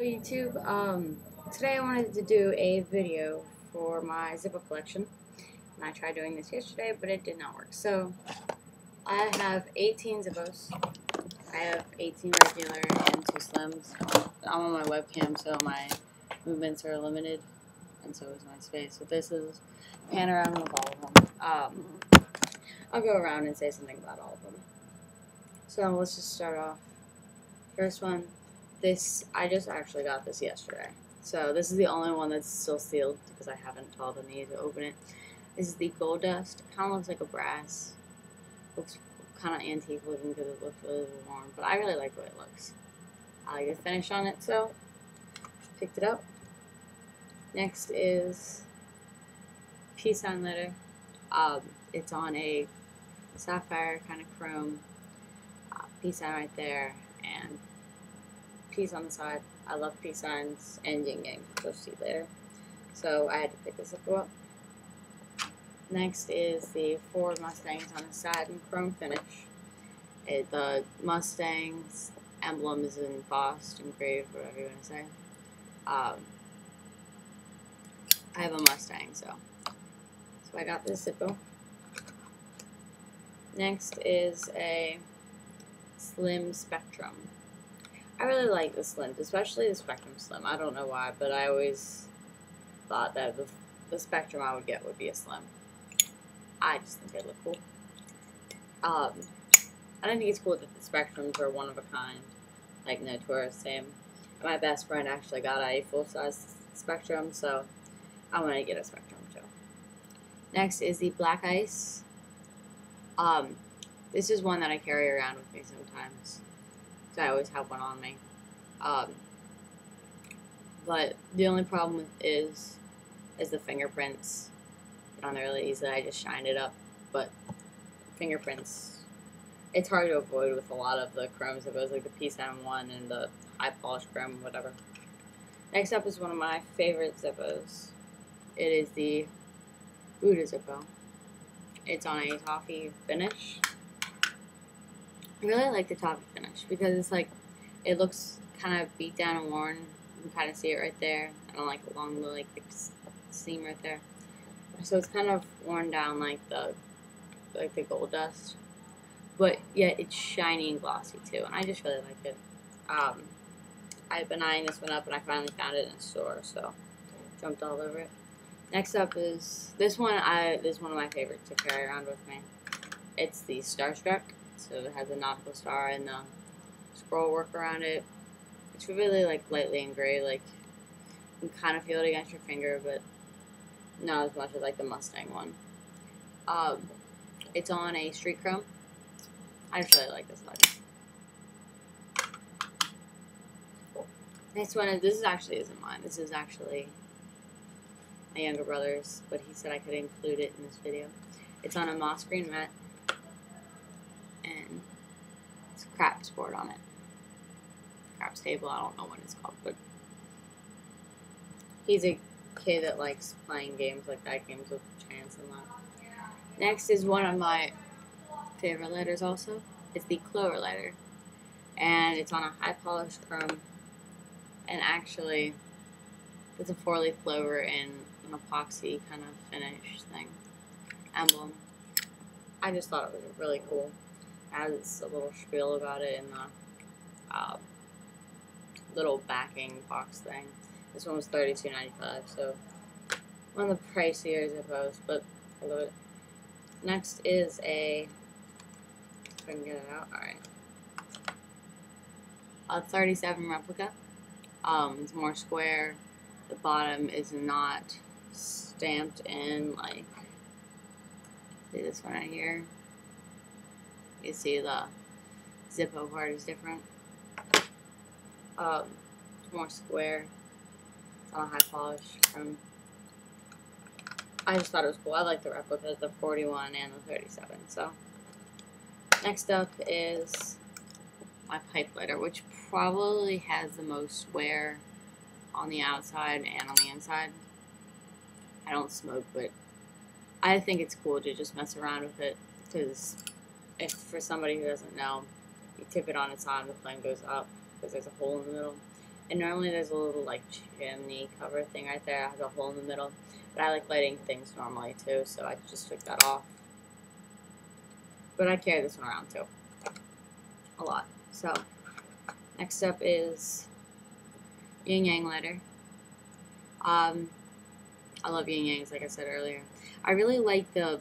YouTube, today I wanted to do a video for my Zippo collection, and I tried doing this yesterday, but it did not work. So, I have 18 Zippos. I have 18 regular and 2 slims. I'm on my webcam, so my movements are limited, and so is my space. So this is pan around with all of them. I'll go around and say something about all of them. So let's just start off. First one. I just actually got this yesterday. So this is the only one that's still sealed because I haven't told the need to open it. This is the Gold Dust. It kind of looks like a brass. Looks kind of antique looking because it looks really warm. But I really like the way it looks. I like the finish on it, so picked it up. Next is peace sign letter. It's on a sapphire kind of chrome peace sign right there, and peace on the side. I love peace signs and yin yang. You'll see later. So I had to pick this up. Next is the Ford Mustangs on the side in chrome finish. The Mustang's emblem is embossed, engraved, whatever you want to say. I have a Mustang, so I got this Zippo. Next is a Slim Spectrum. I really like the Slims, especially the Spectrum Slim. I don't know why, but I always thought that the Spectrum I would get would be a Slim. I just think they look cool. I don't think it's cool that the Spectrums are one of a kind, like no tourist same. My best friend actually got a full-size Spectrum, so I want to get a Spectrum too. Next is the Black Ice. This is one that I carry around with me sometimes. I always have one on me. But the only problem is the fingerprints. Get on there really easily. I just shined it up. But fingerprints, it's hard to avoid with a lot of the chromes. It goes like the P71 and the high polish chrome, whatever. Next up is one of my favorite Zippos. It is the Buddha Zippo. It's on a toffee finish. I really like the toffee finish because it's like, it looks kind of beat down and worn. You can kind of see it right there. I don't like along the seam right there. So it's kind of worn down like the Gold Dust, but yet it's shiny and glossy too, and I just really like it. I've been eyeing this one up, and I finally found it in a store, so jumped all over it. Next up is this one. This is one of my favorites to carry around with me. It's the Starstruck. So it has a nautical star and the scroll work around it. It's really like lightly engraved, like you can kind of feel it against your finger, but not as much as like the Mustang one. It's on a street chrome. I just really like this letter. Next one is, this actually isn't mine. This is actually my younger brother's, but he said I could include it in this video. It's on a moss green mat. And it's a craps board on it. Craps table, I don't know what it's called, but he's a kid that likes playing games like that, games with chance and luck. Next is one of my favorite letters also. It's the Clover letter. And it's on a high polished chrome. And actually, it's a 4-leaf clover in an epoxy kind of finish thing. Emblem. I just thought it was really cool. Has a little spiel about it in the little backing box thing. This one was $32.95, so one of the pricier Zippos, but I love it. Next is if I can get it out, alright. A 37 replica. It's more square. The bottom is not stamped in, like, see this one right here? You see the Zippo part is different. It's more square. It's on a high polish. I just thought it was cool. I like the replicas, the 41 and the 37. So next up is my pipe lighter, which probably has the most wear on the outside and on the inside. I don't smoke, but I think it's cool to just mess around with it because if for somebody who doesn't know, you tip it on its side and the flame goes up because there's a hole in the middle. And normally there's a little like chimney cover thing right there. It has a hole in the middle. But I like lighting things normally too, so I just took that off. But I carry this one around too. A lot. So, next up is yin yang lighter. I love yin yangs, like I said earlier. I really like the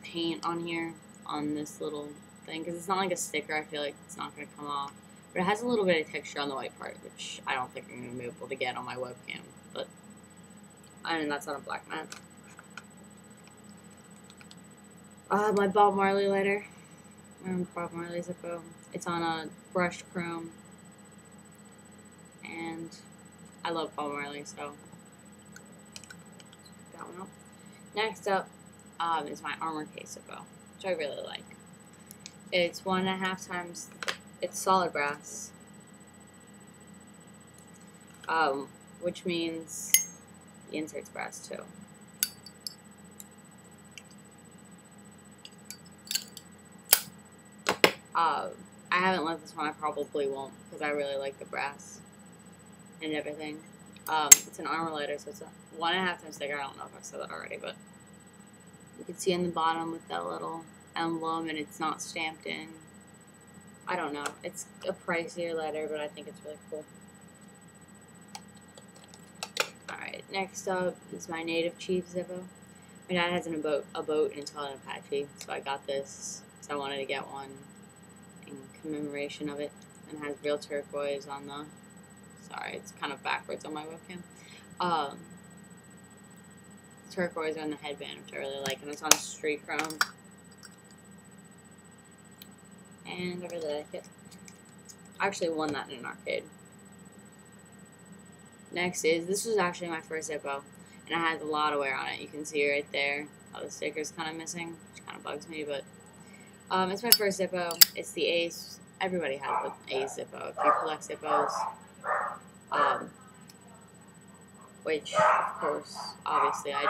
paint on here, on this little thing, because it's not like a sticker. I feel like it's not going to come off. But it has a little bit of texture on the white part, which I don't think I'm going to be able to get on my webcam. But, I mean, that's on a black mat. My Bob Marley lighter. Bob Marley Zippo. It's on a brushed chrome. And I love Bob Marley, so pick that one up. Next up is my armor case Zippo, which I really like. It's 1.5 times, it's solid brass, which means the insert's brass too. I haven't left this one. I probably won't because I really like the brass and everything. It's an armor lighter, so it's a 1.5 times thicker. I don't know if I've said that already, but you can see in the bottom with that little emblem, and it's not stamped in. I don't know. It's a pricier lighter, but I think it's really cool. Alright, next up is my Native Chief Zippo. My dad has a boat, and it's called an Apache, so I got this because I wanted to get one in commemoration of it, and it has real turquoise on the, sorry, it's kind of backwards on my webcam, turquoise on the headband, which I really like, and it's on a street chrome, and I really like it. I actually won that in an arcade. Next is, this was actually my first Zippo, and it has a lot of wear on it. You can see right there how the sticker's kind of missing, which kind of bugs me, but it's my first Zippo. It's the Ace. Everybody has an Ace Zippo if you collect Zippos. Which, of course, obviously I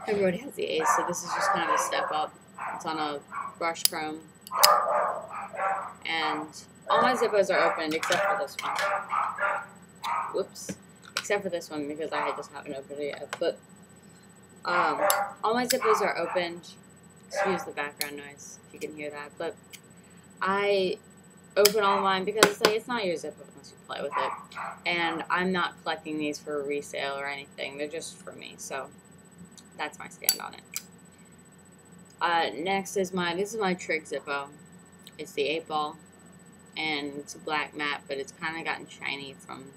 do. Everybody has the Ace, so this is just kind of a step up. It's on a brushed chrome. And all my Zippos are opened except for this one. Whoops. Except for this one because I just haven't opened it yet. But all my Zippos are opened. Excuse the background noise if you can hear that. But I open all mine because it's like, it's not your Zippo unless you play with it. And I'm not collecting these for resale or anything. They're just for me. So that's my stand on it. Next is this is my Trig Zippo. It's the 8-ball. And it's a black matte, but it's kind of gotten shiny from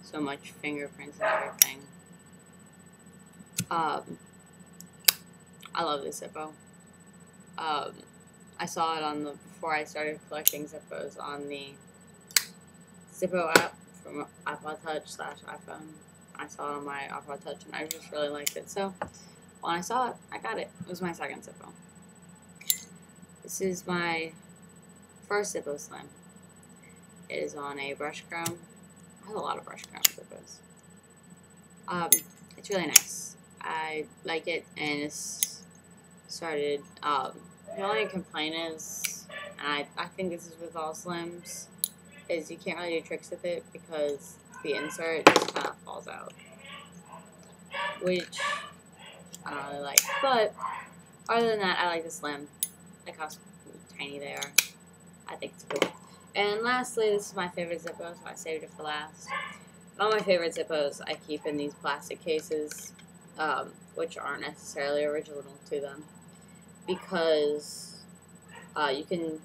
so much fingerprints and everything. I love this Zippo. I saw it before I started collecting Zippos on the Zippo app from iPod Touch / iPhone. I saw it on my iPod Touch and I just really liked it. So when I saw it, I got it. It was my second Zippo. This is my first Zippo Slim. It is on a brush chrome. I have a lot of brush chrome Zippos. It's really nice. I like it, and it's started, the only complaint is, and I think this is with all Slims, is you can't really do tricks with it because the insert just kind of falls out. Which I don't really like. But other than that, I like the Slim. I like how tiny they are. I think it's cool. And lastly, this is my favorite Zippo, so I saved it for last. All my favorite Zippos I keep in these plastic cases, which aren't necessarily original to them, because you can,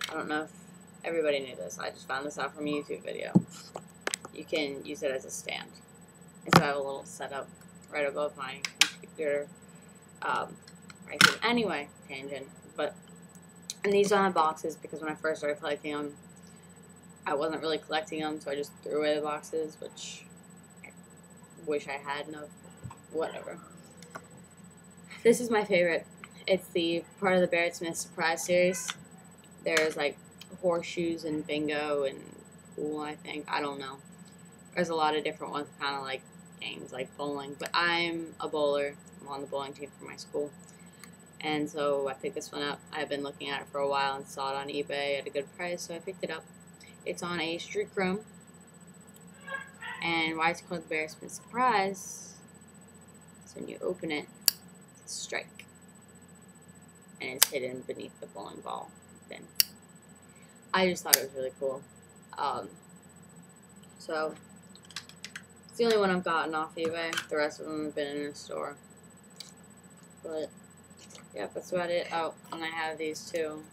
I don't know if everybody knew this, I just found this out from a YouTube video. You can use it as a stand. And so I have a little setup right above my computer. Right here. Anyway, tangent. And these are on boxes because when I first started collecting them, I wasn't really collecting them, so I just threw away the boxes, which I wish I had. No, whatever. This is my favorite. It's the part of the Barrett Smith Surprise series. There's like horseshoes and bingo and pool, I think. I don't know. There's a lot of different ones, kind of like games like bowling. But I'm a bowler. I'm on the bowling team for my school. And so I picked this one up. I've been looking at it for a while and saw it on eBay at a good price, so I picked it up. It's on a street chrome. And why it's called the Bearspin Surprise is when you open it, it's a strike. And it's hidden beneath the bowling ball pin. I just thought it was really cool. So, it's the only one I've gotten off eBay. The rest of them have been in a store. But, yeah, that's about it. Oh, and I have these two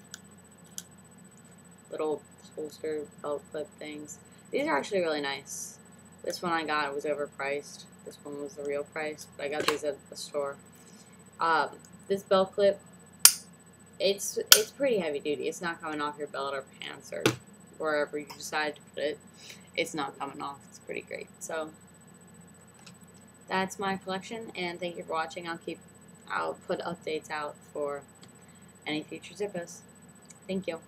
little holster belt clip things. These are actually really nice. This one I got was overpriced. This one was the real price, but I got these at the store. This belt clip, it's pretty heavy duty. It's not coming off your belt or pants or wherever you decide to put it. It's not coming off. It's pretty great. So that's my collection, and thank you for watching. I'll put updates out for any future Zippos. Thank you.